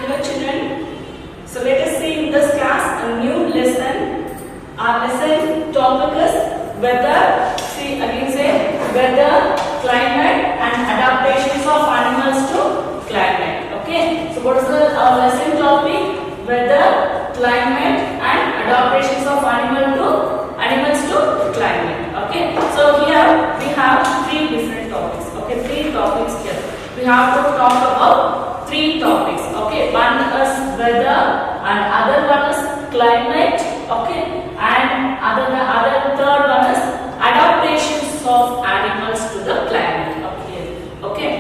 Hello children. So let us see in this class a new lesson. Our lesson topic is weather. See again say weather, climate and adaptations of animals to climate. Okay. So what is our lesson topic? Weather, climate and adaptations of animals to climate. Okay. So here we have three different topics. Okay, three topics here. We have to talk about three topics. Okay, one is weather and other one is climate. Okay, and other third one is adaptations of animals to the climate. Okay,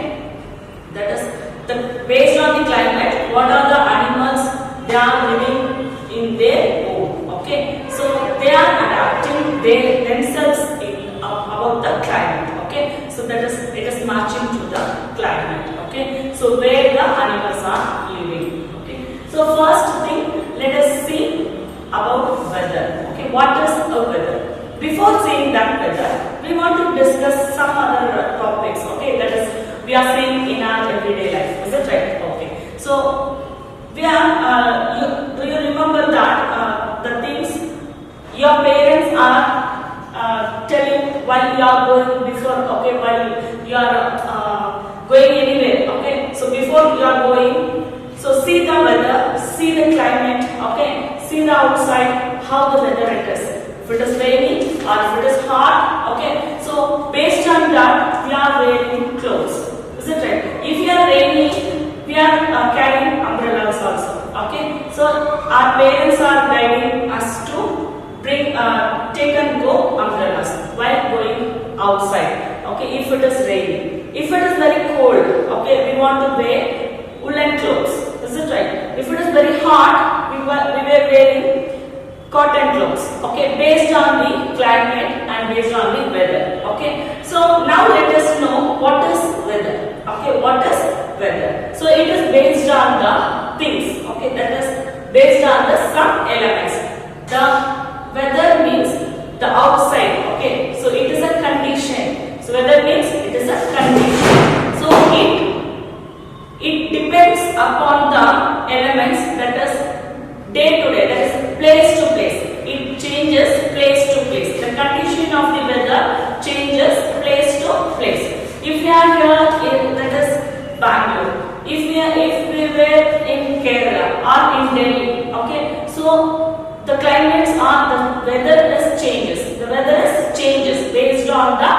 that is based on the climate. What are the animals they are living in their home? Okay, so they are adapting themselves about the climate. Okay, so it is matching to the climate. Okay, so where the animals are living. Okay, so first thing, let us see about weather. Okay, what is a weather? Before seeing that weather, we want to discuss some other topics. Okay, that is we are seeing in our everyday life. Is it right? Okay, so we are. Do you remember that the things your parents are telling while you are going before, okay, while you are going anywhere, okay, so before you are going, so see the weather, see the climate, okay, see the outside, how the weather it is, if it is raining or if it is hot, okay, so based on that we are wearing clothes, is it right? If you are raining, we are carrying umbrellas also, okay, so our parents are guiding us to bring take and go umbrellas while going outside. Okay, if it is raining, if it is very cold, okay, we want to wear woolen clothes. Is it right? If it is very hot, we were wearing cotton clothes. Okay, based on the climate and based on the weather. Okay, so now let us know what is weather. Okay, what is weather? So it is based on the things. Okay, that is based on the some elements. The weather means the outside, okay, so it is a condition. So weather means it is a condition. So it depends upon the elements, that is day to day, that is place to place. It changes place to place. The condition of the weather changes place to place. If we are here, that is Bangalore. If we were in Kerala or in Delhi, okay, so the climates are, the weather is changes. The weather is changes based on the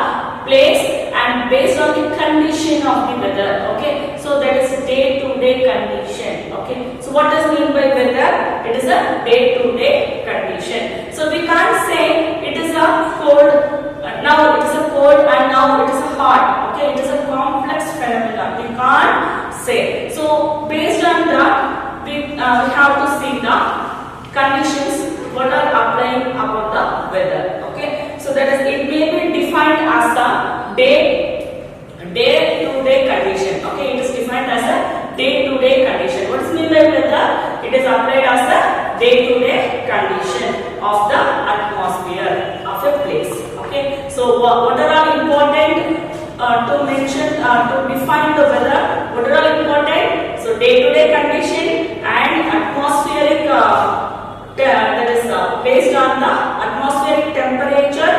place and based on the condition of the weather. Okay, so that is day-to-day condition. Okay, so what does mean by weather? It is a day-to-day condition. So we can't say it is a cold. Now it is a cold and now it is a hot. Okay, it is a complex phenomenon. We can't say. So based on that, we have to see the conditions what are applying about the weather. Okay, so that is, it may be defined as a day-to-day condition. Okay, it is defined as a day-to-day condition. What is mean by weather? It is applied as a day-to-day condition of the atmosphere of a place. Okay, so what are all important to mention to define the weather? What are all important? So day-to-day condition and atmospheric. That is based on the atmospheric temperature,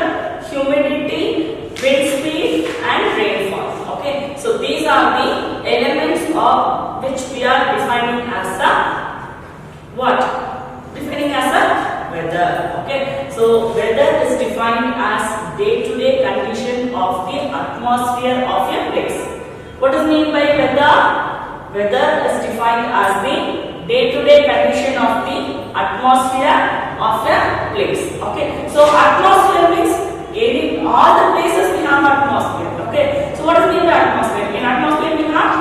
humidity, wind speed and rainfall. Okay, so these are the elements of which we are defining as a what? Defining as a weather. Okay, so weather is defined as day-to-day condition of the atmosphere of a place. What does mean by weather? Weather is defined as the day-to-day condition of the atmosphere of a place. Okay, so atmosphere means all the places we have atmosphere. Okay, so what does mean by atmosphere? In atmosphere we have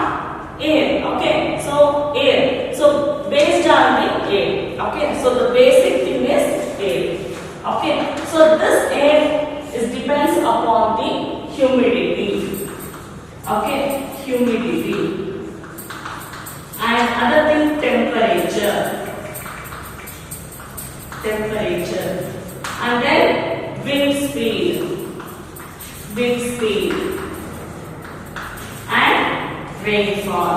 air. Okay, so air. So based on the air. Okay, so the basic thing is air. Okay, so this air depends upon the humidity. Okay, humidity. And other thing, temperature, and then wind speed, and rainfall.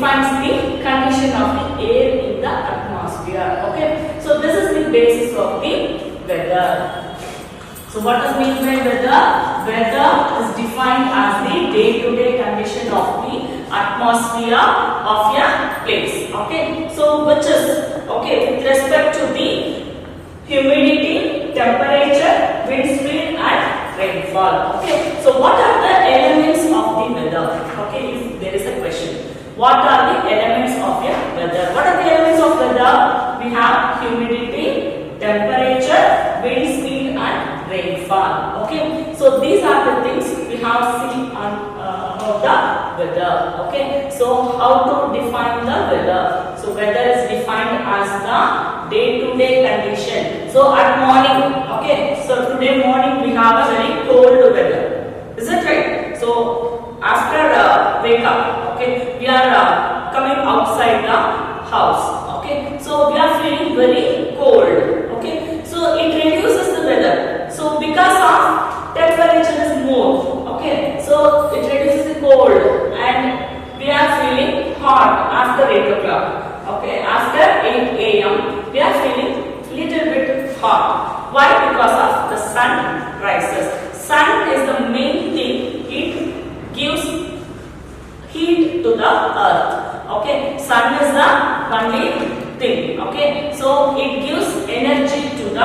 defines the condition of the air in the atmosphere. Okay, so this is the basis of the weather. So what does mean by weather? Weather is defined as the day-to-day condition of the atmosphere of a place. Okay, so which is okay with respect to the humidity, temperature, wind speed and rainfall. Okay, so what are the elements of the weather? Okay, if there is a question, what are the elements of a weather? What are the elements of weather? We have humidity, temperature, wind speed and rainfall. Okay, so these are the things we have seen on about the weather. Okay, so how to define the weather? So weather is defined as the day-to-day condition. So at morning, okay, so today morning we have a very cold weather. Is it right? So after wake up, okay, we are coming outside the house. Okay, so we are feeling very cold. Okay, so it reduces the weather. So because of temperature is more, okay, so it reduces the cold and we are feeling hot after 8 o'clock. Okay, after 8 a.m. we are feeling little bit hot. Why? Because of the sun rises. Sun is the main thing. It gives heat to the earth. Okay, sun is the only thing. Okay, so it gives energy to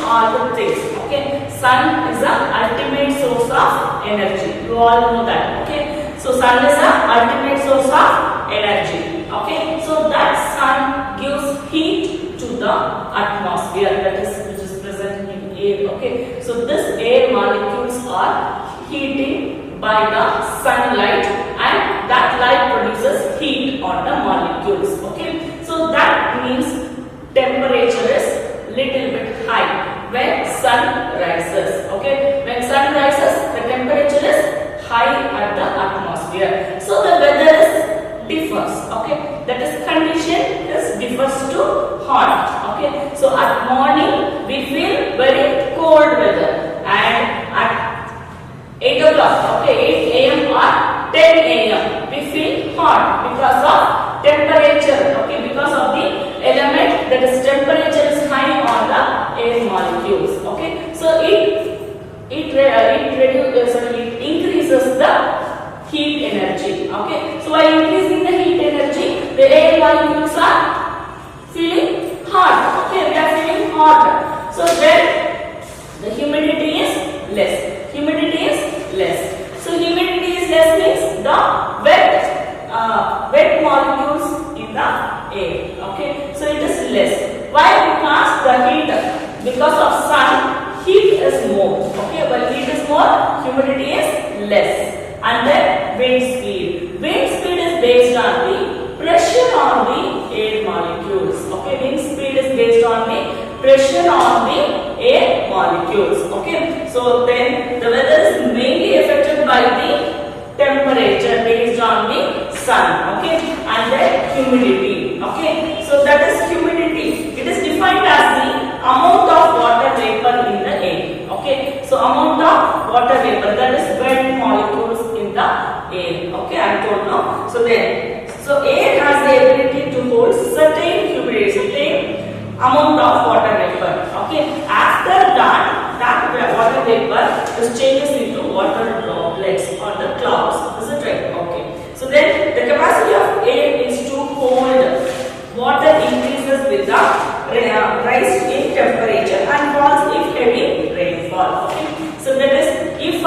all the things. Okay, sun is the ultimate source of energy. You all know that. Okay, so sun is the ultimate source of energy. Okay, so that sun gives heat to the atmosphere, that is which is present in air. Okay, so this air molecules are heating by the sunlight and that light produces heat on the molecules. Okay, so that means temperature is little bit high when sun rises. Okay, when sun rises the temperature is high at the atmosphere. So the weather is differs. Okay, that is condition is differs to hot. Okay, so at morning we feel very cold weather and at 8 o'clock, okay, 8 a.m. or 10 a.m. we feel hot because of temperature. Okay, because of the element, that is temperature is high on the air molecules. Okay, so it increases the heat energy. Okay, so by increasing the heat energy, the air molecules are feeling hot. Okay, we are feeling hot. So then the humidity is less. Humidity is less. So humidity is less means the wet molecules in the air. Okay, so it is less. Why? Because the heat, because of sun, heat is more. Okay, when heat is more, humidity is less. And then wind speed. Wind speed is based on the pressure on the air molecules. Okay, wind speed is based on the pressure on the air molecules. Okay, so then the weather is mainly affected by the temperature based on the sun. Okay, and then humidity. Okay, so that is humidity. It is defined as the amount of water vapor in the air. Okay, so amount of water vapor, that is wet molecules in the air. Okay, I told now. So then, so air has the ability to hold certain humidity, certain amount of water vapor. Okay, after that water vapor is changes into water droplets or the clouds. Is it right? Okay, so then the capacity of air is to hold water increases with the rise in temperature and falls if heavy rainfall. Okay, so that is if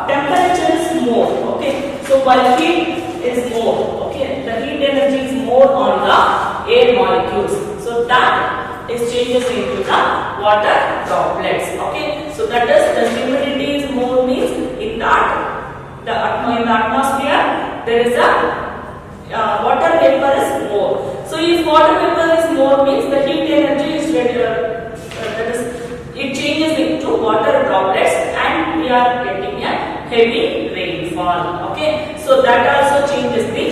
temperature is more. Okay, so while heat is more, okay, the heat energy is more on the air molecules, so that is changes into the water droplets. Okay, so that is the humidity is more means in that in the atmosphere there is a water vapor is more. So if water vapor is more means the heat energy is that is it changes into water droplets and we are getting a heavy rainfall. Okay, so that also changes the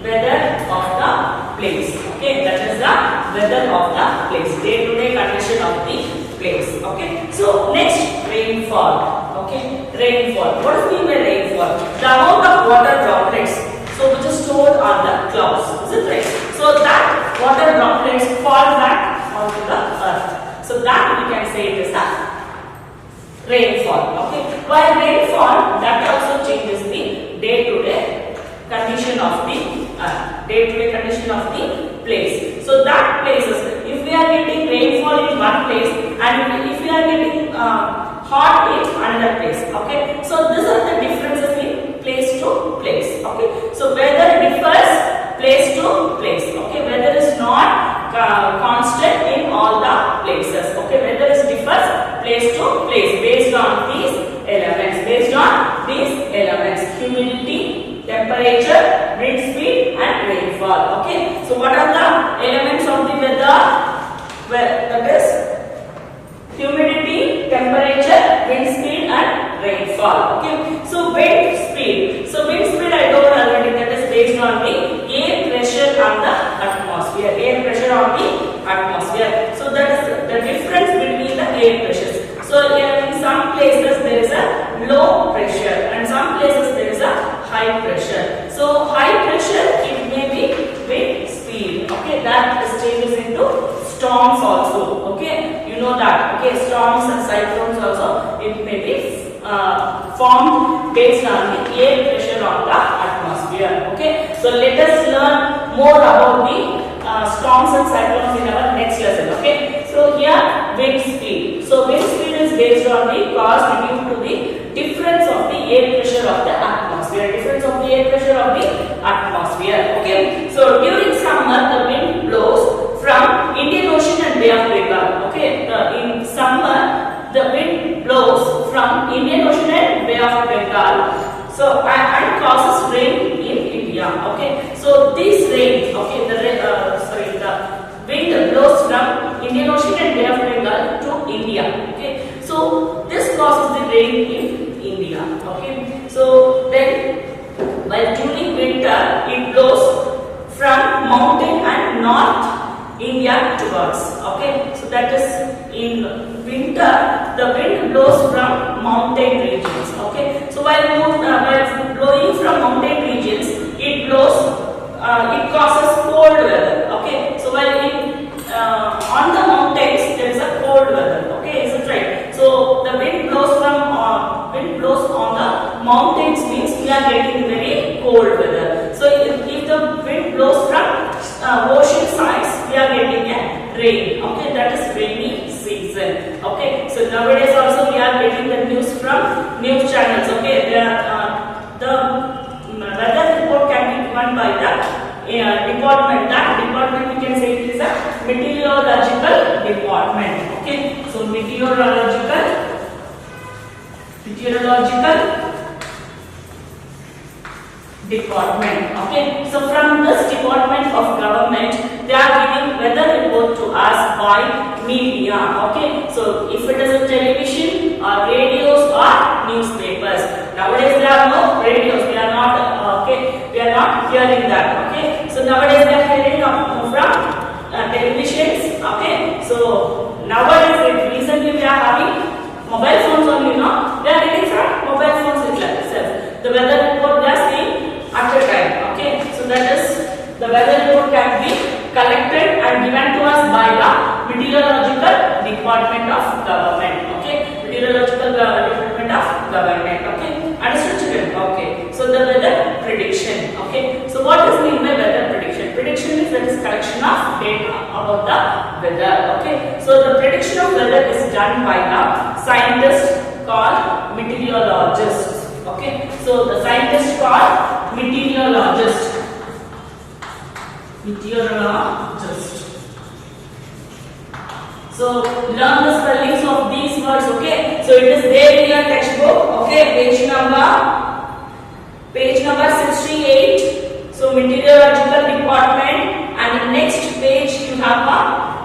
weather of the place. Okay, that is the weather of the place, day-to-day condition of the place. Okay, so next rainfall. Okay, rainfall. What does mean by rainfall? The amount of water droplets. So which is stored stored on the clouds. Is it right? So that water droplets fall back onto the earth. So that we can say it is a rainfall. Okay. While rainfall, that also changes the day-to-day condition of the day-to-day condition of the place. So that places, if we are getting rainfall in one place and if we are getting hot in another place. Okay. So these are the differences in place to place. Okay. So weather differs place to place. Okay. Weather is not constant in all the places. Okay. Weather is differs place to place based on these elements. Based on these elements: humidity, temperature, wind speed, and rainfall. Okay. So what are the elements of the weather? Well, that is humidity, temperature, wind speed, and rainfall. Okay. So wind speed. So wind speed I told already, that is based on the air pressure on the atmosphere. Air pressure on the atmosphere. So that is the difference between the air pressures. So in some places there is a low pressure and some places there is a high pressure. So high pressure, it may be wind speed. Okay, that is changes into storms also. Okay, you know that. Okay, storms and cyclones also, it may be formed based on the air pressure on the atmosphere. Okay, so let us learn more about the storms and cyclones in our next lesson. Okay, so here wind speed. So wind speed is based on the caused due to the difference of the air pressure of the atmosphere. Difference of the air pressure of the atmosphere. Okay, so during summer the wind blows from Indian Ocean and Bay of Bengal. Okay, in summer the wind blows from Indian Ocean and Bay of Bengal. So and causes rain in India. Okay, so this rain, okay, the wind blows from Indian Ocean and Bay of Bengal to India. Okay, so this causes the rain in India. Okay, so then while during winter it blows from mountain and north India towards. Okay, so that is in winter the wind blows from mountain regions. Okay, so while blowing from mountain regions, it blows. It causes cold weather. Okay, so while on the mountains there is a cold weather. Okay, is it right? So the wind blows on the mountains means we are getting very cold weather. So if the wind blows from ocean sides, we are getting a rain. Okay, that is rainy season. Okay, so nowadays also we are getting the news from news channels. Okay, the weather report can be given by the department. That department we can say it is a meteorological department. Okay, so meteorological department. Okay, so from this department of government, they are giving weather report to us by media. Okay, so if it is a television or radios or newspapers. Nowadays there are no radios. We are not we are not hearing that. Okay, so nowadays they are hearing from televisions. Okay, so nowadays recently we are having mobile phones only. No, they are getting from mobile phones itself. The weather report they are seeing at a time. Okay, so that is the weather report can be collected and given to us by the meteorological department of government. Okay, meteorological department of government. Okay, understood children? Okay, so the weather prediction. Okay, so what does mean by weather prediction? Prediction is that is collection of data about the weather. Okay, so the prediction of weather is done by the scientist called meteorologist. Okay, so the scientist called meteorologist. So learn the spellings of these words. Okay, so it is there in your textbook. Okay, page number 68. So meteorological department, and the next page you have a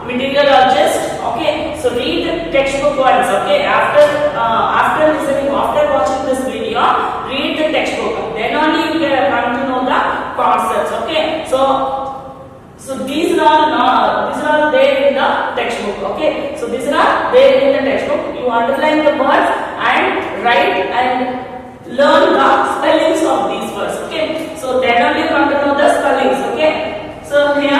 meteorologist. Okay, so read the textbook once. Okay, after listening, after watching this video, read the textbook. Then only you can come to know the concepts. Okay, so these are all there in the textbook. Okay, so these are there in the textbook. You underline the words and write and learn the spellings of these words. Okay, so So then only come to know the spellings. Okay. So here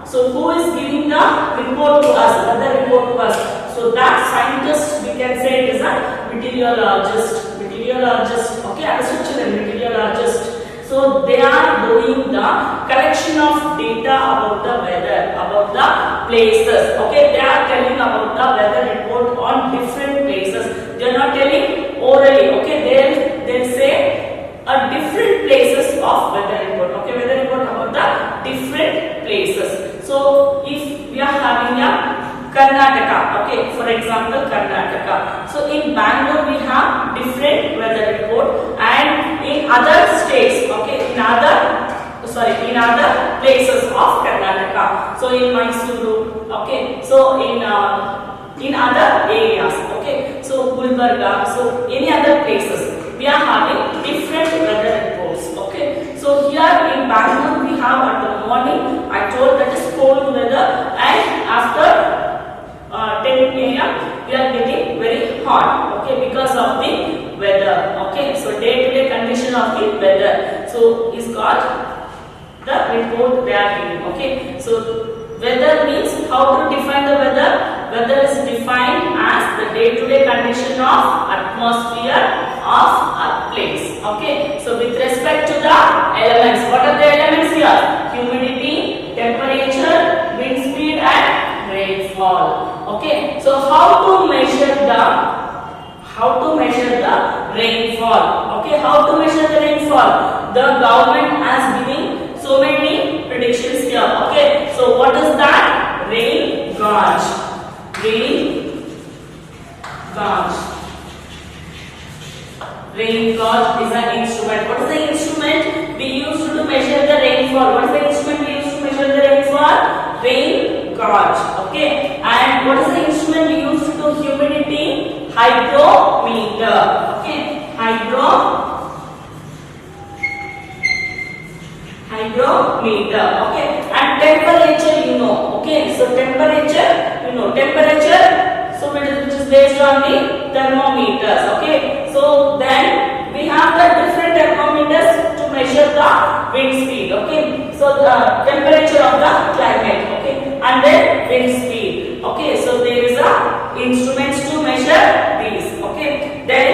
who is giving the report to us? Weather report to us. So that scientist we can say it is a meteorologist. Meteorologist. Okay, understood children? Meteorologist. So they are doing the collection of data about the weather, about the places. Okay, they are telling about the weather report on different places. They are not telling orally. Okay, they'll say a different places of weather report. Okay, weather report about the different places. So if we are having a Karnataka, okay, for example Karnataka. So in Bangalore we have different weather report, and in other states, okay, in other places of Karnataka. So in Mysuru, okay, so in other areas, okay, so Gulbarga, so any other places we are having different weather reports. Okay, so here in Bangalore we have at the morning, I told that is cold weather, and after 10 a.m. we are getting very hot, okay, because of the weather. Okay, so day-to-day condition of the weather. So is called the report they are giving. Okay, so weather means how to define the weather. Weather is defined as the day-to-day condition of atmosphere of a place. Okay, so with respect to the elements, what are the elements here? Humidity, temperature, wind speed, and rainfall. Okay, so how to measure the rainfall? Okay, how to measure the rainfall? The government has given so many predictions here. Okay, so what is that? Rain gauge. Rain gauge is an instrument. What is the instrument we use to measure the rainfall? What is the instrument we use to measure the rainfall? Rain gauge. Okay, and what is the instrument we use to humidity? Hygrometer. Okay, hygrometer. Okay, and temperature you know. Okay, so temperature you know. So which is based on the thermometers. Okay, so then we have the different thermometers to measure the wind speed. Okay, so the temperature of the climate. Okay, and then wind speed. Okay, so there is a instruments to measure these. Okay, then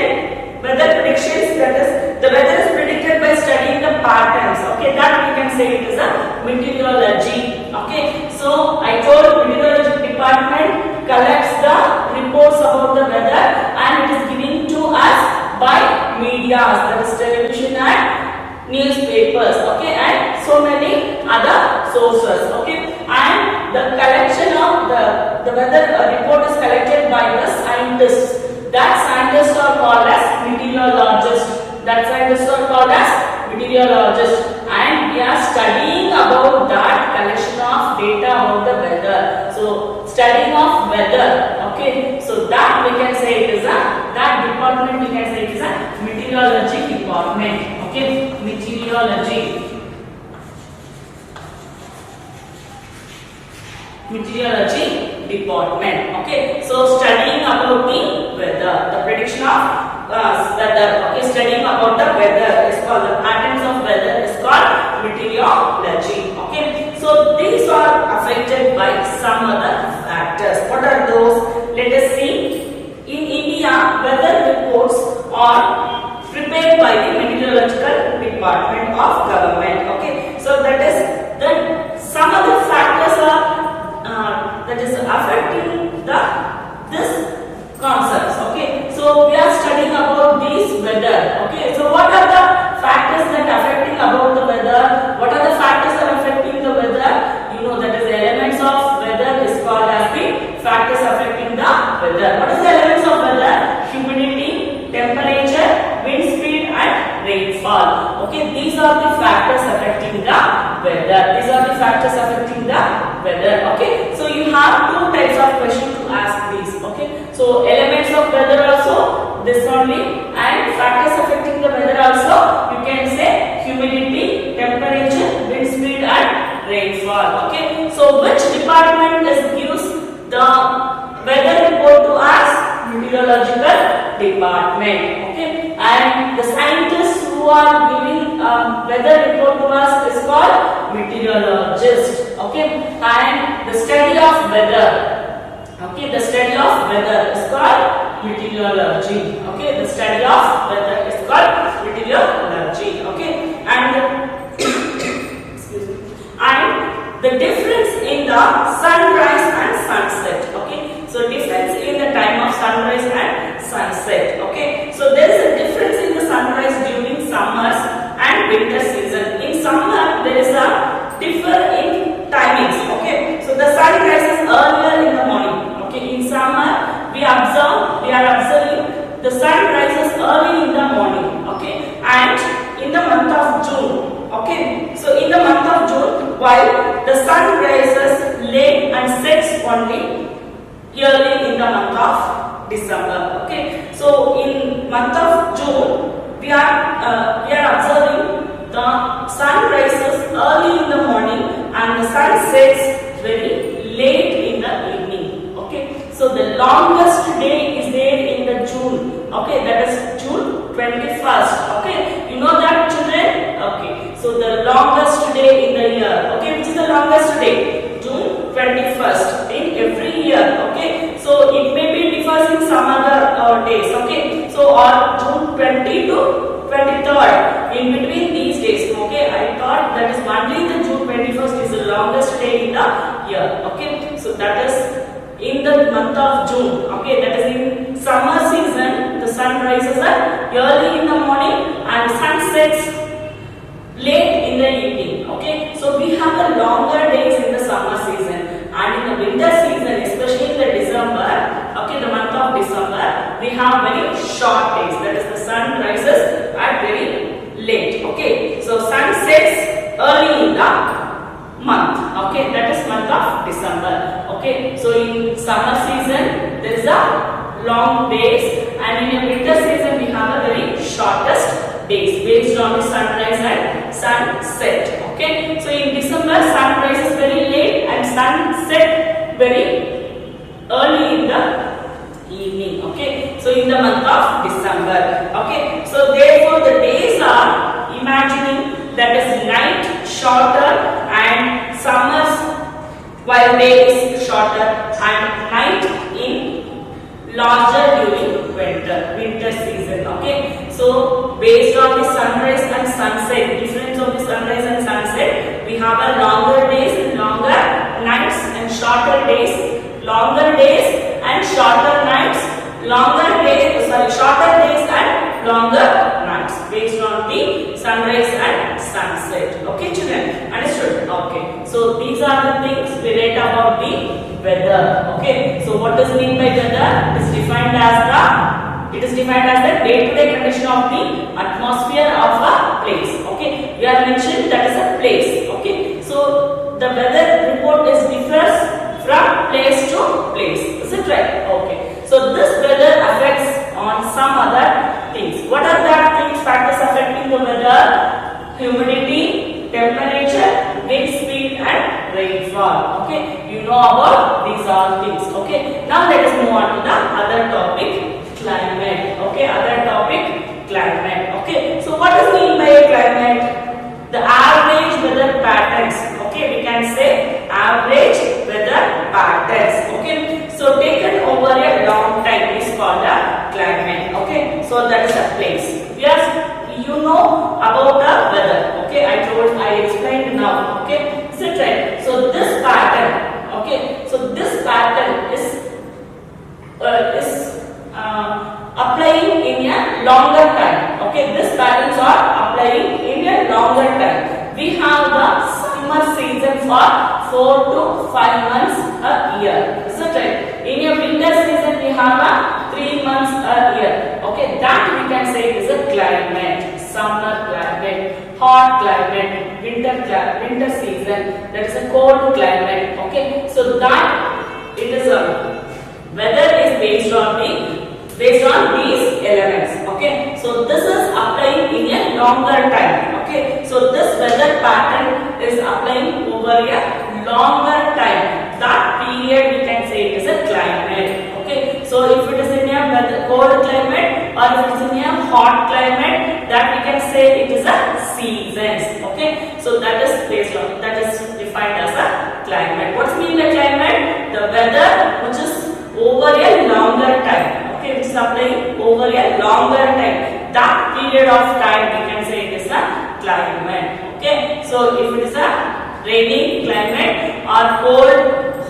weather predictions, that is the weather is predicted by studying the patterns. Okay, that we can say it is a meteorology. Okay, so I told meteorology department collects the reports about the weather, and it is given to us by media, that is television and newspapers. Okay, and so many other sources. Okay, and the collection of the weather report is collected by the scientists. That scientists are called as meteorologists. And we are studying about that collection of data about the weather. So studying of weather. Okay, so that we can say it is that department we can say it is a meteorology department. Okay, meteorology department. Okay, so studying about the weather, the prediction of weather. Okay, studying about the weather is called the patterns of weather is called meteorology. Okay, so these are affected by some other factors. What are those? Let us see. In India, weather reports are prepared by the meteorological department of government. Okay, so that is then some other factors are that is affecting this concepts. Okay, so we are studying about this weather. Okay, so what are the factors that are affecting about the weather? What are the factors that are affecting the weather? You know that is the elements of weather is called as the factors affecting the weather. What is the elements of weather? Humidity, temperature, wind speed, and rainfall. Okay, these are the factors affecting the weather. Okay, so you have two types of questions to ask these. Okay, so elements of weather also this only, and factors affecting the weather also you can say humidity, temperature, wind speed, and rainfall. Okay, so which department gives the weather report to us? Meteorological department. Okay, and the scientists who who are giving weather report to us is called meteorologist. Okay, and the study of weather. Okay, the study of weather is called meteorology. Okay, the study of weather is called meteorology. Okay, and excuse me, and the difference in the sunrise and sunset. Okay, so difference in the time of sunrise and sunset. Okay, so there is a difference in the sunrise during summers and winter season. In summer there is a differ in timings. Okay, so the sun rises earlier in the morning. Okay, in summer we are observing the sun rises early in the morning. Okay, and in the month of June. Okay, so in the month of June, while the sun rises late and sets only early in the month of December. Okay, so in month of June we are observing the sun rises early in the morning and the sun sets very late in the evening. Okay, so the longest day is there in the June. Okay, that is June 21st. Okay, you know that, children? Okay, so the longest day in the year. Okay, which is the longest day? June 21st in every year. Okay, so it may be differs in some other days. Okay, so or June 20 to 23rd, in between these days. Okay, I thought that is only the June 21st is the longest day in the year. Okay, so that is in the month of June. Okay, that is in summer season. The sun rises early in the morning and sun sets late in the evening. Okay, so we have a longer days in the summer season, and in the winter season, especially in the December, okay, the month of December, we have very short days. That is, the sun rises at very late. Okay, so sun sets early in the month. Okay, that is month of December. Okay, so in summer season there is a long days, and in a winter season we have a very shortest days based on the sunrise and sunset. Okay, so in December sun rises very late and sunset very early in the evening. Okay, so in the month of December. Okay, so therefore the days are imagining that is night shorter and summers while day is shorter and night in larger during winter season. Okay, so based on the sunrise and sunset, difference of the sunrise and sunset, we have a longer days and longer nights and shorter days, longer days and shorter nights, shorter days and longer nights based on the sunrise and sunset. Okay, children, understood? Okay, so these are the things we read about the weather. Okay, so what does mean by weather? It is defined as the day-to-day condition of the atmosphere of a place. Okay, we have mentioned that is a place. Okay, so the weather report is differs from place to place. Is it right? Okay, so this weather affects on some other things. What are that things, factors affecting the weather? Humidity, temperature, wind speed and rainfall. Okay, you know about these all things. Okay, now let us move on to the other topic, climate. Okay, other topic, climate. Okay, so what does mean by a climate? The average weather patterns. Okay, we can say average weather patterns. Okay, so taken over a long time is called a climate. Okay, so that is a place. Yes, you know about the weather. Okay, I explained now. Okay, is it right? So this pattern. Okay, so this pattern is applying in a longer time. Okay, these patterns are applying in a longer time. We have the summer season for 4 to 5 months a year. Is it right? In a winter season we have a 3 months a year. Okay, that we can say is a climate. Summer climate, hot climate, winter season, that is a cold climate. Okay, so that it is a weather is based on these elements. Okay, so this is applying in a longer time. Okay, so this weather pattern is applying over a longer time. That period we can say it is a climate. Okay, so if it is in a cold climate or if it is in a hot climate, that we can say say it is a seasons. Okay, so that is based on, that is defined as a climate. What's mean the climate? The weather which is over a longer time. Okay, which is applying over a longer time. That period of time we can say it is a climate. Okay, so if it is a rainy climate or cold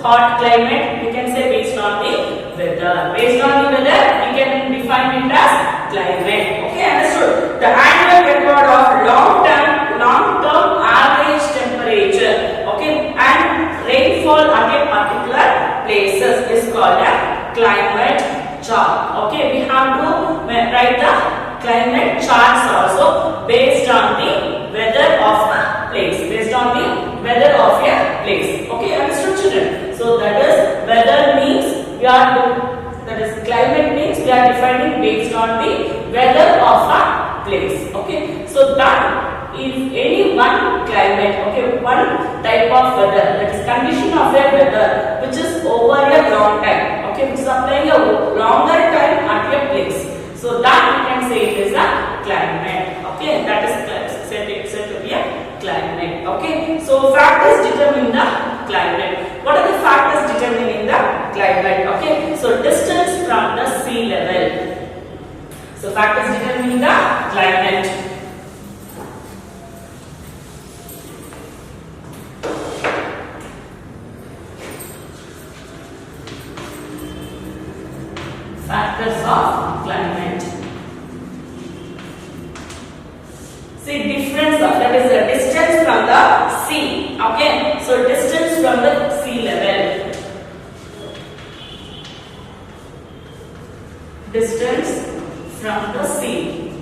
hot climate, we can say based on the weather. Based on the weather, we can define it as climate. Okay, understood? The annual record of long-term average temperature, okay, and rainfall at a particular places is called a climate chart. Okay, we have to write the climate charts also based on the weather of a place. Based on the weather of a place. Okay, understood, children? So that is weather means we are, that is climate means we are defining based on the weather of a place. Okay, so that is any one climate, okay, one type of weather, that is condition of a weather which is over a long time, okay, which is applying a longer time at a place. So that we can say it is a climate. Okay, that is said to be a climate. Okay, so factors determine the climate. What are the factors determining the climate? Okay, so distance from the sea level. So factors determining the climate. Factors of climate. See, difference of, that is the distance from the sea. Okay, so distance from the sea level. Distance from the sea.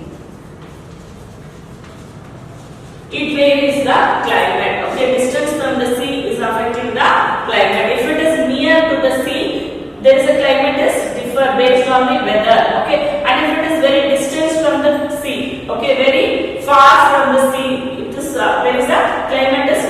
It varies the climate. Okay, distance from the sea is affecting the climate. If it is near to the sea, there is a climate is differ based on the weather. Okay, and if it is very distant from the sea, okay, very far from the sea, it is there is a climate is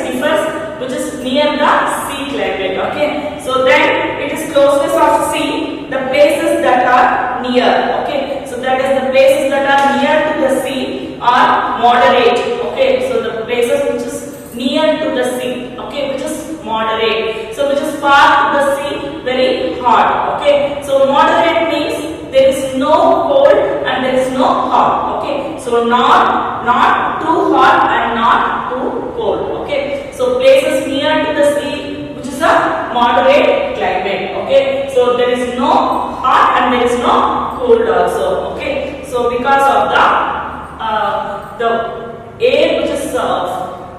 differs which is near the sea climate. Okay, so then it is closeness of sea, the places that are near. Okay, so that is the places that are near to the sea are moderate. Okay, so the places which is near to the sea, okay, which is moderate. So which is far to the sea, very hot. Okay, so moderate means there is no cold and there is no hot. Okay, so not too hot and not too cold. Okay, so places near to the sea which is a moderate climate. Okay, so there is no hot and there is no cold also. Okay, so because of the air which is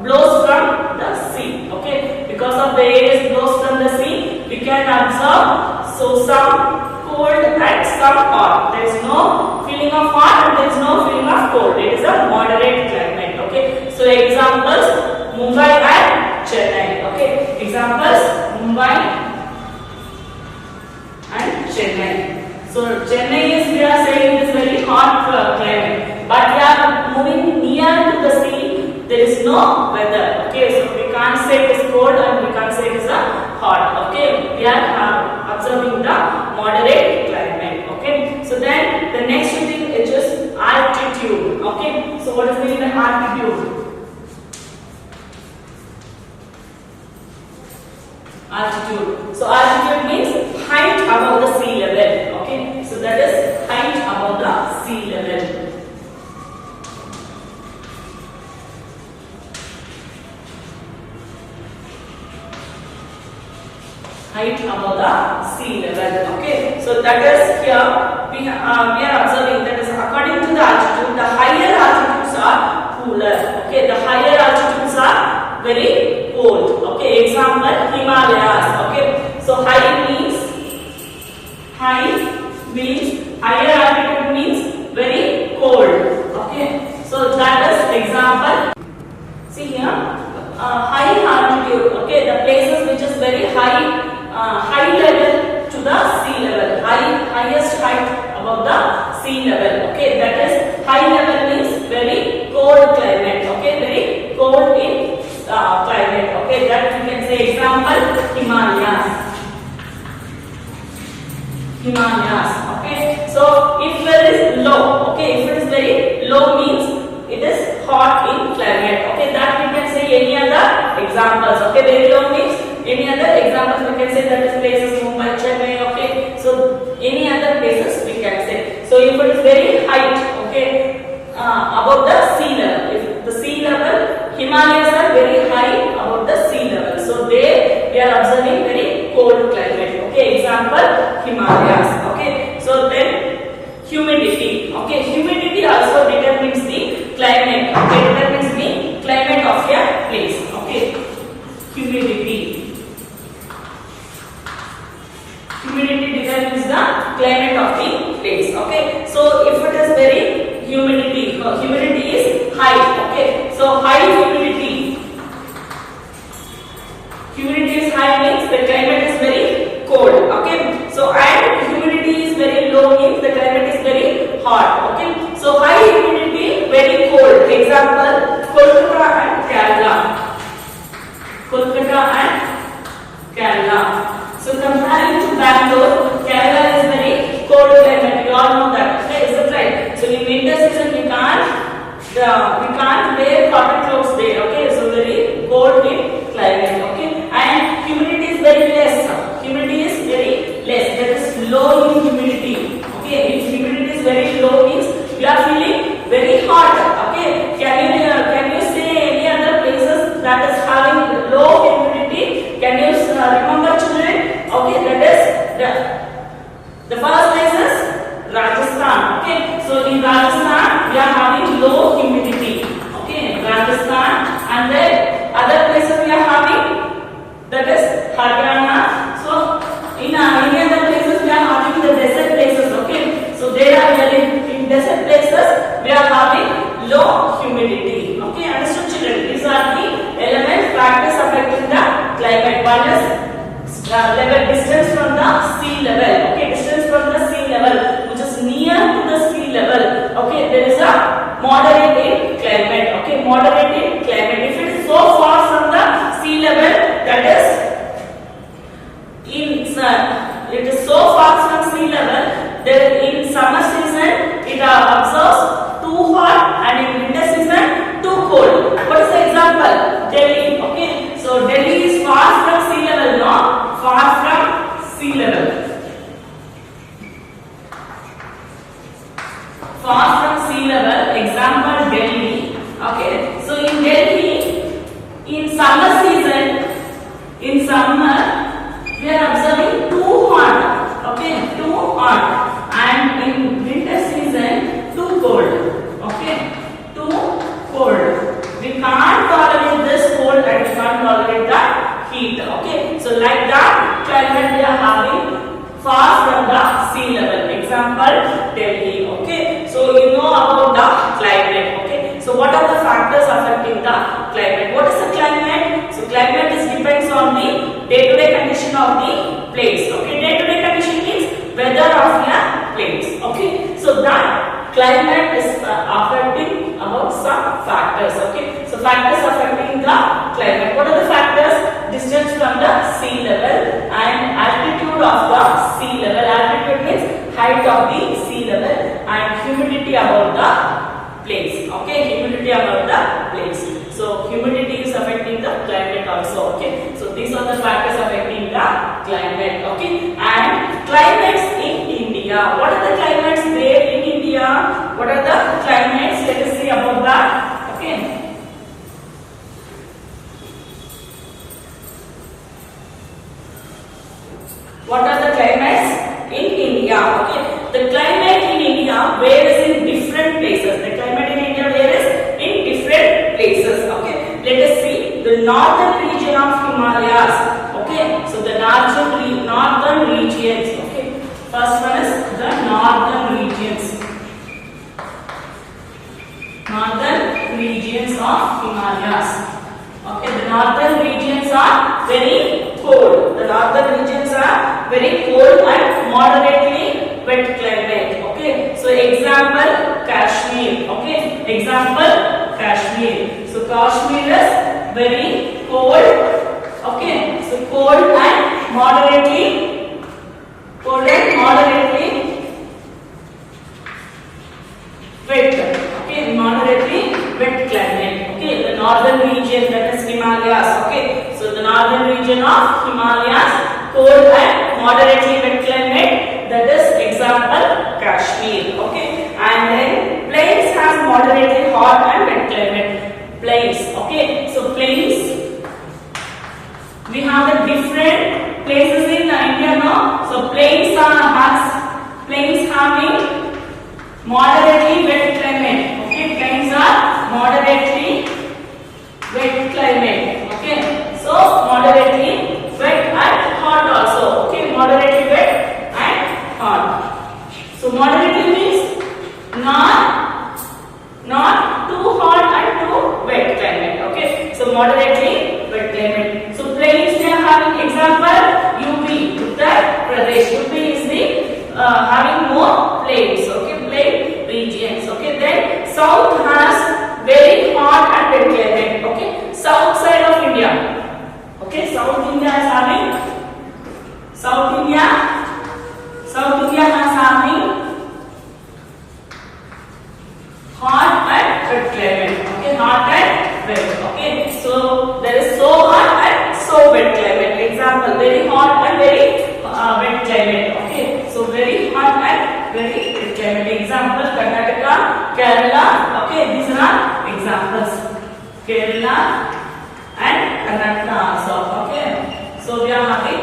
blows from the sea. Okay, because of the air is blows from the sea, we can observe so some cold and some hot. There is no feeling of hot and there is no feeling of cold. It is a moderate climate. Okay, so examples Mumbai and Chennai. Okay, examples Mumbai and Chennai. So Chennai is, we are saying it is very hot climate, but we are moving near to the sea. There is no weather. Okay, so we can't say it is cold and we can't say it is a hot. Okay, we are observing the moderate climate. Okay, so then the next thing is just altitude. Okay, so what is the meaning of altitude? Altitude. So altitude means height above the sea level. Okay, so that is height above the sea level. Height above the sea level. Okay, so that is here we are observing that is according to the altitude, the higher altitudes are cooler. Okay, the higher altitudes are very cold. Okay, example Himalayas. Okay, so high means higher altitude means very cold. Okay, so that is example. See here, high altitude. Okay, the places which is very high. High level to the sea level, highest height above the sea level. Okay, that is high level means very cold climate. Okay, very cold in climate. Okay, that you can say example Himalayas. Himalayas. Okay, so if there is low, okay, if it is very say that is places Mumbai, Chennai, okay. So any other places we can say. So if it is very height, okay, above the sea level, if the sea level, Himalayas are very high above the sea level, so there we are observing very cold climate, okay. Example, Himalayas, okay. So then humidity, okay, humidity also determines the climate, okay, determines the climate of a place, okay. Humidity determines the climate of the place, okay. So if it is very humidity is high, okay. So high humidity is high means the climate is very cold, okay. So and humidity is very low means the climate is very hot, okay. So high humidity, very cold. Example, Kolkata and Kerala. So comparing to Bangalore, Kerala is very cold climate. You all know that, okay? Is it right? So in winter season we can't wear cotton clothes there, okay? So very cold in climate, okay? And humidity is very less. Humidity is very less. That is low in humidity, okay? If humidity is very low means we are feeling very hot, okay? Can you say any other places that is having low humidity? Can you remember, children? Okay, that is the first place is Rajasthan, okay. So in Rajasthan we are having low humidity, okay, Rajasthan. And then other places we are having, that is Haryana. So in any other places we are having the desert places, okay. So there are in desert places we are having low humidity, okay. Understood, children? These are the elements, factors affecting the climate. One is level, distance from the sea level, okay, distance from the sea level, which is near to the sea level, okay. There is a moderate in climate, okay, moderate in climate. If it is so far from the sea level, that is it is so far from sea level, then in summer season it absorbs too hot, and in winter season too cold. What is the example? Delhi, okay. So Delhi is far from sea level, no? Far from sea level. Far from sea level. Example, Delhi. Okay. So in Delhi, in summer season, in summer we are observing too hot. Okay, too hot. And in winter season, too cold. Okay, too cold. We can't tolerate this cold and we can't tolerate that heat, okay. So like that climate we are having far from the sea level. Example, Delhi, okay. So you know about the climate, okay. So what are the factors affecting the climate? What is the climate? So climate is depends on the day-to-day condition of the place, okay. Day-to-day condition means weather of the place, okay. So that climate is affecting about some factors, okay. So factors affecting the climate. What are the factors? Distance from the sea level and altitude of the sea level. Altitude means height of the sea level, and humidity about the place, okay. Humidity about the place. So humidity is affecting the climate also, okay. So these are the factors affecting the climate, okay. And climates in India. What are the climates there in India? What are the climates? Let us see about that, okay. What are the climates in India? Okay, the climate in India varies in different places. The climate in India varies in different places. Okay, let us see the northern region of Himalayas. Okay, so the northern regions. Okay, first one is the northern regions. Northern regions of Himalayas. Okay, the northern regions are very cold. The northern regions are very cold and moderately wet climate. Okay, so example, Kashmir. Okay, example, Kashmir. So Kashmir is very cold. Okay, so cold and moderately wet. Okay, moderately wet climate. Okay, the northern region, that is Himalayas. Okay, so the northern region of Himalayas, cold and moderately wet climate. That is example Kashmir. Okay, and then plains has moderately hot and wet climate. Plains. Okay, so plains. We have the different places in India now. So plains having moderately wet climate. Okay, plains are moderately wet climate. Okay, so moderately wet and hot also. Okay, moderately wet and hot. So moderately means not too hot and too wet climate. Okay, so moderately wet climate. So plains we are having example UP, Uttar Pradesh. UP is the having more plains. Okay, plain regions. Okay, then south has very hot and wet climate. Okay, south side of India. Okay, South India is having South India has having hot and wet climate. Okay, hot and wet. Okay, so there is so hot and so wet climate. Example, very hot and very wet climate. Okay, so very hot and very wet climate. Example, Karnataka, Kerala. Okay, these are examples. Kerala and Karnataka also. Okay, so we are having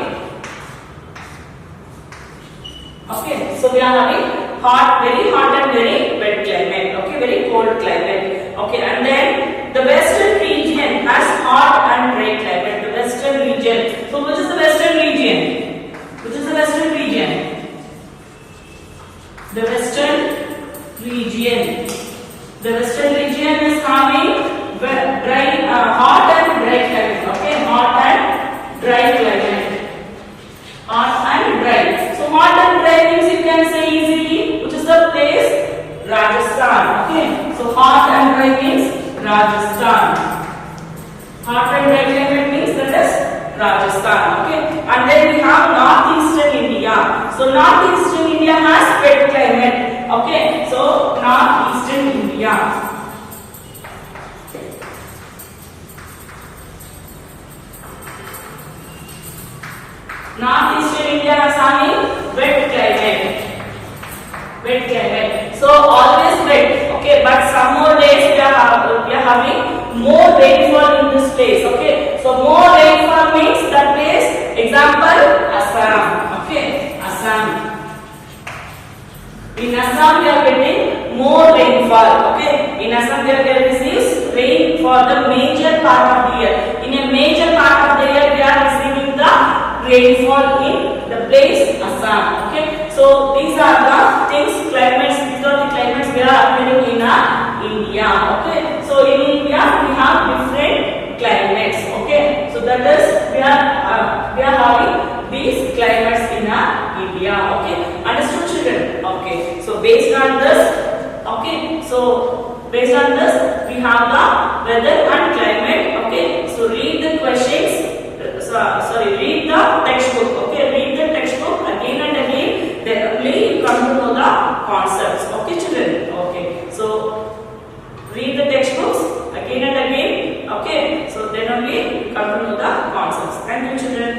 hot, very hot and very wet climate. Okay, very cold climate. Okay, and then the western region has hot and dry climate. The western region. So which is the western region? Which is the western region? The western region. The western region is having dry, hot and dry climate. Okay, hot and dry climate. Hot and dry. So hot and dry means you can say easily which is the place? Rajasthan. Okay, so hot and dry means Rajasthan. Hot and dry climate means that is Rajasthan. Okay, and then we have northeastern India. So northeastern India has wet climate. Okay, so northeastern India. Northeastern India has having wet climate. Wet climate. So always wet. Okay, but some more days we are having more rainfall in this place. Okay, so more rainfall means that place. Example, Assam. Okay, Assam. In Assam we are getting more rainfall. Okay, in Assam we are getting this rain for the major part of the year. In a major part of the year we are receiving the rainfall in the place Assam. Okay, so these are the things, climates. These are the climates we are having in India. Okay, so in India we have different climates. Okay, so that is we are having these climates in India. Okay, understood, children? Okay, so based on this, we have the weather and climate. Okay, so read the questions. Read the textbook. Okay, read the textbook again and again. Then only you come to know the concepts. Okay, children. Okay, so read the textbooks again and again. Okay, so then only you come to know the concepts. Thank you, children.